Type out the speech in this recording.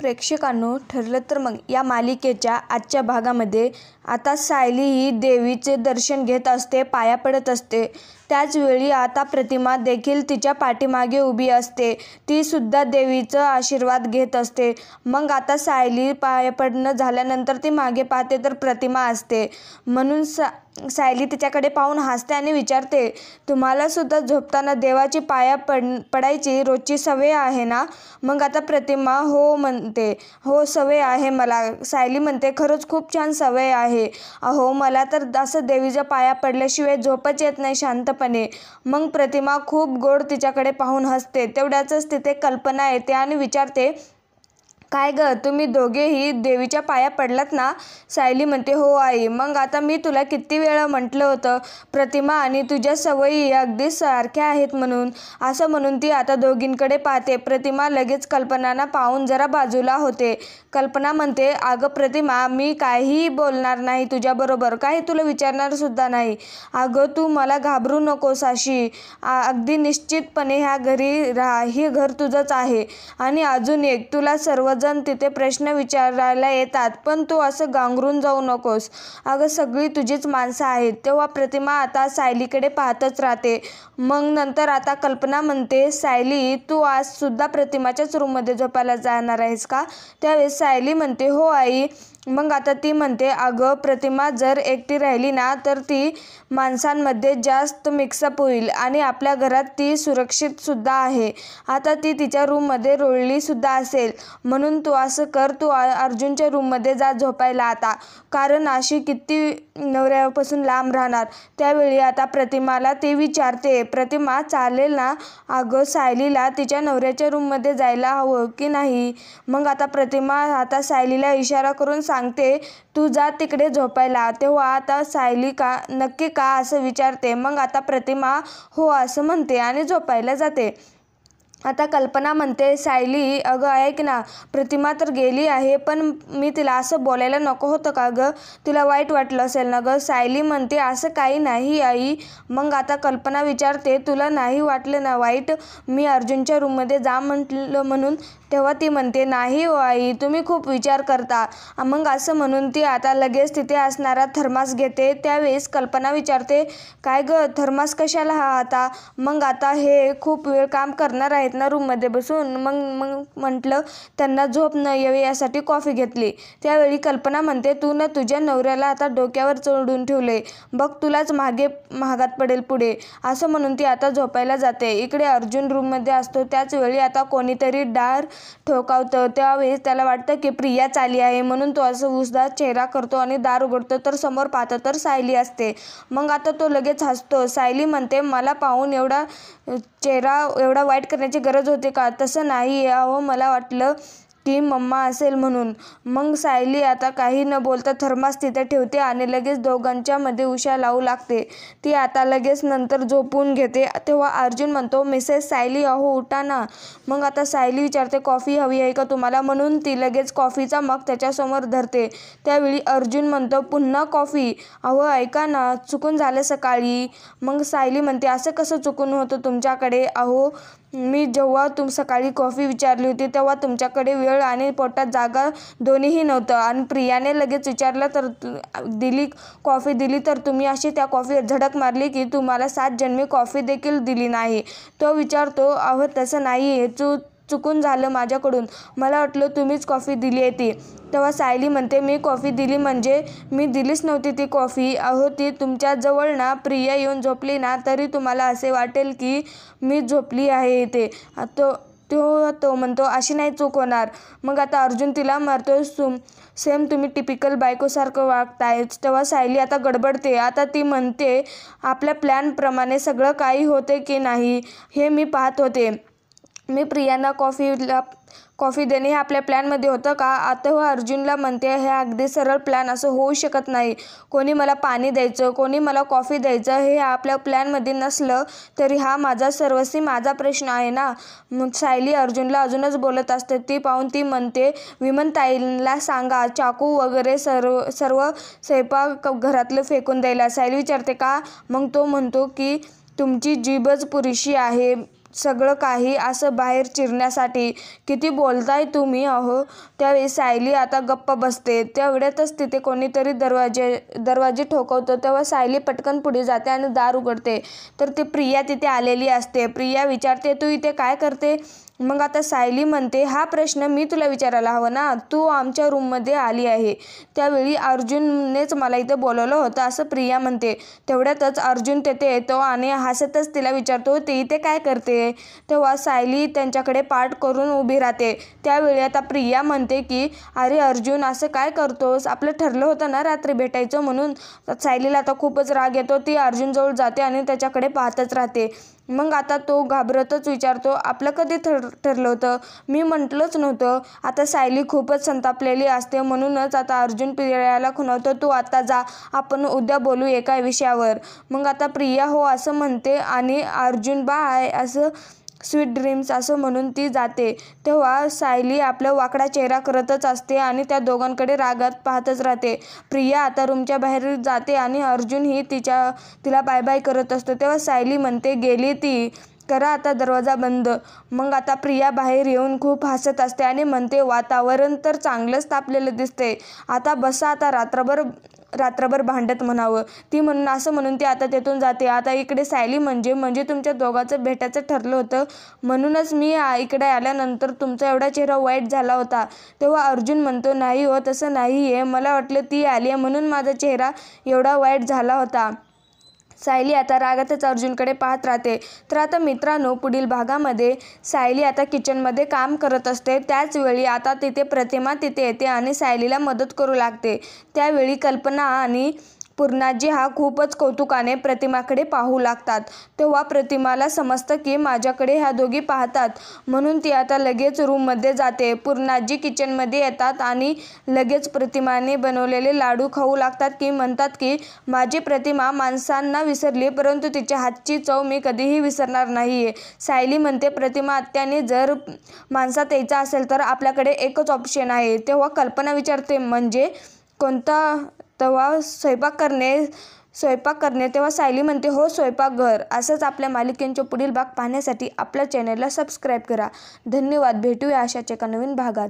प्रेक्षकांनो, ठरलं तर मग या मालिकेच्या आजच्या भागामध्ये आता सायली ही देवीचे दर्शन घेत असते, पाया पडत असते. त्याचवेळी आता प्रतिमा देखील तिच्या पाठीमागे उभी असते. ती सुद्धा देवीचा आशीर्वाद घेत असते. मग आता सायली पाया पडणं झाल्यानंतर ती मागे पाहते तर प्रतिमा असते. म्हणून सायली तिच्याकडे पाहून हसते आणि विचारते, तुम्हाला सुद्धा झोपताना देवाची पाया पडायची रोजची सवय आहे ना? मग आता प्रतिमा हो म्हणते. हो, सवय आहे मला. सायली म्हणते, खरंच खूप छान सवय आहे. अहो, मला तर असं देवीच्या पाया पडल्याशिवाय झोपच येत नाही शांतपणे. मग प्रतिमा खूप गोड तिच्याकडे पाहून हसते. तेवढ्यातच तिथे कल्पना येते आणि विचारते, काय गं, तुम्ही दोघेही देवीच्या पाया पडलात ना? सायली म्हणते, हो आई. मग आता मी तुला किती वेळा म्हटलं होतं प्रतिमा, आणि तुझ्या सवयी अगदी सारख्या आहेत म्हणून. असं म्हणून ती आता दोघींकडे पाहते. प्रतिमा लगेच कल्पनांना पाहून जरा बाजूला होते. कल्पना म्हणते, अगं प्रतिमा, मी काहीही बोलणार नाही तुझ्याबरोबर, काही तुला विचारणार सुद्धा नाही. अगं, तू मला घाबरू नकोस अशी. अगदी निश्चितपणे ह्या घरी राहा. हे घर तुझंच आहे. आणि अजून एक, तुला सर्वजण तिथे प्रश्न विचारायला येतात, पण तू असं गांगरून जाऊ नकोस. अगं, सगळी तुझीच माणसं आहेत. तेव्हा प्रतिमा आता सायलीकडे पाहतच राहते. मग नंतर आता कल्पना म्हणते, सायली, तू आज सुद्धा प्रतिमाच्याच रूममध्ये झोपायला जाणार आहेस का? त्यावेळेस सायली म्हणते, हो आई. मग आता ती म्हणते, अगं प्रतिमा जर एकटी राहिली ना तर ती माणसांमध्ये जास्त मिक्सअप होईल आणि आपल्या घरात ती सुरक्षितसुद्धा आहे. आता ती तिच्या रूममध्ये रोळलीसुद्धा असेल. म्हणून तू असं कर, तू अर्जुनच्या रूममध्ये जा झोपायला आता, कारण अशी किती नवऱ्यापासून लांब राहणार. त्यावेळी आता प्रतिमाला ते विचारते, प्रतिमा चालेल ना? अगं, सायलीला तिच्या नवऱ्याच्या रूममध्ये जायला हवं की नाही? मग आता प्रतिमा आता सायलीला इशारा करून सांगते, तू जा तिकडे झोपायला. तेव्हा आता सायली नक्की का असं विचारते. मग आता प्रतिमा हो असं म्हणते आणि झोपायला जाते. आता कल्पना म्हणते, सायली, अगं ऐक ना, प्रतिमा तर गेली आहे, पण मी तिला असं बोलायला नको होतं का गं? तिला वाईट वाटलं असेल ना गं? सायली म्हणते, असं काही नाही आई. मग आता कल्पना विचारते, तुला नाही वाटलं ना वाईट मी अर्जुनच्या रूममध्ये जा म्हटलं म्हणून? तेव्हा ती म्हणते, नाही हो आई, तुम्ही खूप विचार करता. मग असं म्हणून ती आता लगेच तिथे असणारा थर्मास घेते. त्यावेळेस कल्पना विचारते, काय गं, थर्मास कशाला हा आता? मग आता हे खूप वेळ काम करणार आहेत ना रूममध्ये बसून. मग म्हटलं त्यांना झोप न यावी यासाठी कॉफी घेतली. त्यावेळी कल्पना म्हणते, तू ना तुझ्या नवऱ्याला आता डोक्यावर चढून ठेवले, बघ तुलाच महागात पडेल पुढे. असं म्हणून ती आता झोपायला जाते. इकडे अर्जुन रूममध्ये असतो. त्याच वेळी आता कोणीतरी दार ठोकावतं. त्यावेळेस त्याला वाटतं की प्रिया चाली आहे, म्हणून तो असं उदास चेहरा करतो आणि दार उघडतो तर समोर पाहतो तर सायली असते. मग आता तो लगेच हसतो. सायली म्हणते, मला पाहून एवढा चेहरा एवढा वाईट करण्याची गरज होती का? तसं नाही. अहो, मला वाटलं की मम्मा असेल म्हणून. मग सायली आता काही न बोलता थर्मास तिथे ठेवते आणि लगेच दोघांच्या मध्ये उशा लावू लागते. ती आता लगेच नंतर झोपून घेते. तेव्हा अर्जुन म्हणतो, मिसेस सायली, अहो उठा ना. मग आता सायली विचारते, कॉफी हवी आहे का तुम्हाला? म्हणून ती लगेच कॉफीचा मग त्याच्यासमोर धरते. त्यावेळी अर्जुन म्हणतो, पुन्हा कॉफी? अहो ऐका ना, चुकून झालं सकाळी. मग सायली म्हणते, असं कसं चुकून होतं तुमच्याकडे? अहो, मी जेव्हा सकाळी कॉफी विचारली होती तेव्हा तुमच्याकडे वेळ आणि पोटात जागा दोन्हीही नव्हतं, आणि प्रियाने लगेच विचारलं तर कॉफी दिली तर तुम्ही अशी त्या कॉफीवर झडक मारली की तुम्हाला 7 जन्मी कॉफी देखील दिली नाही. तो विचारतो, अहो तसं नाही, हे चुकून झालं माझ्याकडून, मला वाटलं तुम्हीच कॉफी दिली आहे ती. तेव्हा सायली म्हणते, मी कॉफी दिली म्हणजे मी दिलीच नव्हती ती कॉफी. अहो, ती तुमच्याजवळ ना प्रिया येऊन झोपली ना तरी तुम्हाला असे वाटेल की मी झोपली आहे इथे. तो म्हणतो, अशी नाही चूक होणार. मग आता अर्जुन तिला मारतो, सेम तुम्ही टिपिकल बायकोसारखं वागताय. तेव्हा सायली आता गडबडते. आता ती म्हणते, आपल्या प्लॅनप्रमाणे सगळं काही होते की नाही हे मी पाहत होते. मी प्रियांना कॉफी देणे हे आपल्या प्लॅनमध्ये होतं का? आता अर्जुनला म्हणते, हे अगदी सरळ प्लॅन असं होऊ शकत नाही. कोणी मला पाणी द्यायचं, कोणी मला कॉफी द्यायचं, हे आपल्या प्लॅनमध्ये नसलं तरी हा माझा सर्वस्वी माझा प्रश्न आहे ना. मग सायली अर्जुनला अजूनच बोलत असते. ती पाहून ती म्हणते, विमनताईंना सांगा चाकू वगैरे सर्व स्वयंपाक घरातलं फेकून द्यायला. सायली विचारते, का? मग तो म्हणतो की तुमची जीभच पुरेशी आहे. सगळं काही असं बाहेर चिरण्यासाठी. किती बोलताय तुम्ही अहो. त्यावेळी सायली आता गप्प बसते. तेवढ्यातच तिथे कोणीतरी दरवाजे ठोकवतं. तेव्हा सायली पटकन पुढे जाते आणि दार उघडते. तर ती प्रिया तिथे आलेली असते. प्रिया विचारते, तू इथे काय करते? मग आता सायली म्हणते, हा प्रश्न मी तुला विचारायला हवं ना, तू आमच्या रूममध्ये आली आहे. त्यावेळी अर्जुननेच मला इथे बोलवलं होतं असं प्रिया म्हणते. तेवढ्यातच अर्जुन तेथे येतो आणि हसतच तिला विचारतो, ती इथे काय करते? तेव्हा सायली त्यांच्याकडे पाठ करून उभी राहते. त्यावेळी आता प्रिया म्हणते की, अरे अर्जुन, असं काय करतोस? आपलं ठरलं होतं ना रात्री भेटायचं म्हणून. सायलीला आता खूपच राग येतो. ती अर्जुनजवळ जाते आणि त्याच्याकडे पाहतच राहते. मग आता तो घाबरतच विचारतो, आपलं कधी ठरलं होतं? मी म्हटलंच नव्हतं. आता सायली खूपच संतापलेली असते. म्हणूनच आता अर्जुन प्रियाला खुणावतो, तू आता जा, आपण उद्या बोलू एका विषयावर. मग आता प्रिया हो असं म्हणते आणि अर्जुन बाय असं स्वीट ड्रीम्स असं म्हणून ती जाते. तेव्हा सायली आपला वाकडा चेहरा करतच असते आणि त्या दोघांकडे रागात पाहतच राहते. प्रिया आता रूमच्या बाहेर जाते आणि अर्जुनही तिला बाय बाय करत असतो. तेव्हा सायली म्हणते, गेली ती, करा आता दरवाजा बंद. मग आता प्रिया बाहेर येऊन खूप हसत असते आणि म्हणते, वातावरण तर चांगलंच तापलेलं दिसते. आता बसा, आता रात्रभर भांडत म्हणावं. ती म्हणून ती आता तेथून जाते. आता इकडे सायली म्हणजे तुमच्या दोघांचं भेटायचं ठरलं होतं, म्हणूनच मी इकडे आल्यानंतर तुमचा एवढा चेहरा वाईट झाला होता. तेव्हा अर्जुन म्हणतो, नाही हो, तसं नाही आहे. मला वाटलं ती आली आहे म्हणून माझा चेहरा एवढा वाईट झाला होता. सायली आता रागातच अर्जुनकडे पाहत राहते. तर आता मित्रांनो, पुढील भागामध्ये सायली आता किचनमध्ये काम करत असते. त्याचवेळी आता तिथे प्रतिमा तिथे येते आणि सायलीला मदत करू लागते. त्यावेळी कल्पना आणि पूर्णाजी हा खूपच कौतुकाने प्रतिमाकडे पाहू लागतात. तेव्हा प्रतिमाला समजतं की माझ्याकडे ह्या दोघी पाहतात, म्हणून ती आता लगेच रूममध्ये जाते. पूर्णाजी किचनमध्ये येतात आणि लगेच प्रतिमाने बनवलेले लाडू खाऊ लागतात. की म्हणतात की माझी प्रतिमा माणसांना विसरली, परंतु तिच्या हातची चव मी कधीही विसरणार नाहीये. सायली म्हणते, प्रतिमा आत्याने जर माणसात यायचं असेल तर आपल्याकडे एकच ऑप्शन आहे. तेव्हा कल्पना विचारते, म्हणजे कोणता? तेव्हा स्वयंपाक करणे. तेव्हा सायली म्हणते, हो, स्वयंपाकघर. असंच आपल्या मालिकेंचे पुढील भाग पाहण्यासाठी आपल्या चॅनलला सबस्क्राईब करा. धन्यवाद. भेटूया अशाच एका नवीन भागात.